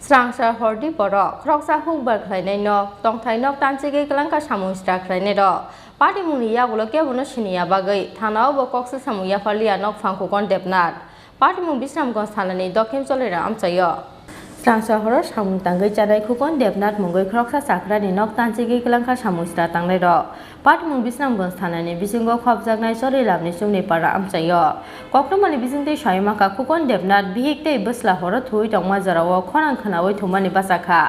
Strangsa hordi borok kroksa hukbar khlainai nok tongthai nok tanchige klangka samustra khlainai ro party muniya guloke bono siniya bagai thanao bo koksa samuya falia nok phangko kon depnat party mun bisramgons thanani dokem cholera amchayo Strangsa horo samung tangai chanai khukon depnat mungoi kroksa sakrani nok tanchige klangka samustra tangnai ro party mun bisramgons thanani bisingo khobjaknai cholilamni sumni para amchayo kokromani bisingtei saimaka khukon depnat bihiktei busla horo thui tongma jarao khonang khanawai thumani basakha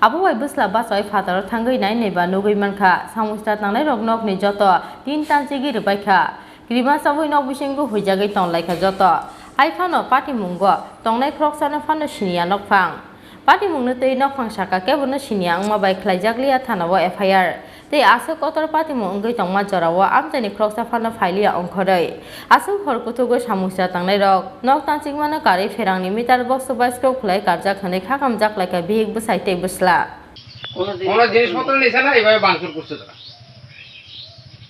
abuwai busla basai fataro thangai nai neba nugui manka samustra tangnai rok nok ni joto tin tanchigi rubaikha grima sabui nok bisingo huijagai tonglai joto aifano party mungo tongnai kroksana phano siniya nok phang party mungno tei nok phang saka kebono siniya angma bai khlaijakliya thanawo FIR tei asuk kotor party mungoi tongma jarao amjani kroksa phano phailiya ongkhorei asuk horkutugo samustra tangnai rok nok tanchingmano kari ferangni meter box bicycle khlai karjak khane khakam jaklaika bihik busai tei busla কোন জিনিসপত্র নিছে না এইভাবে বাংসুর করছে তারা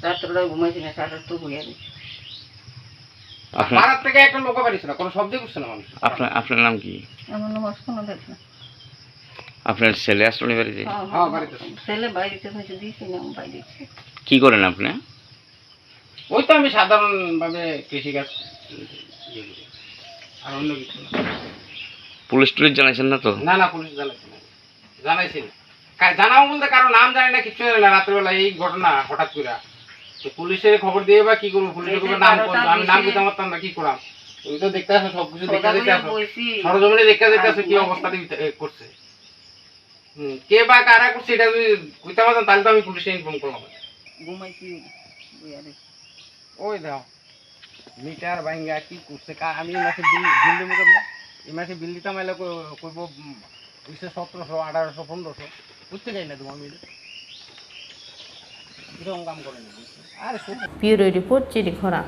রাত্রে ঘুমাইছি না সারা তো ঘুমিয়ে গেছি ভারত থেকে একটা লোক বাড়িছে না কোনো শব্দ করছে না মানুষ আপনার নাম কি এমন নামাজ কোনো দেখ না আপনার ছেলে আসলে বাড়িতে হ্যাঁ বাড়িতে ছেলে বাইরেতে হয়েছে দিয়েছি না বাইরে কি করেন আপনি ওই তো আমি সাধারণ ভাবে কৃষিকাজ আর অন্য কিছু না পুলিশ টুলিশ জানাইছেন না তো না না পুলিশ জানাইছে না জানাইছে না জানাও বলতে কারো নাম জানি না কিছু জানি না রাত্রেবেলা এই ঘটনা হঠাৎ করে তো পুলিশের খবর দিয়ে বা কি করবো পুলিশের খবর নাম আমি নাম দিতে পারতাম না কি করাম তুমি তো দেখতে আসো সবকিছু দেখতে দেখতে আসো সরজমিনে দেখতে দেখতে আসো কি অবস্থাতে করছে কে বা কারা করছে এটা যদি কইতে পারতাম তাহলে তো আমি পুলিশে ইনফর্ম করলাম ঘুমাইছি ওই দাও মিটার ভাঙ্গা কি করছে আমি এই মাসে বিল দেবো না এই মাসে বিল দিতাম এলে করবো 1700 1800 1500 বুঝতে চাই না তোমার মিলে এরকম কাম করে না Bureau report Chiri Khora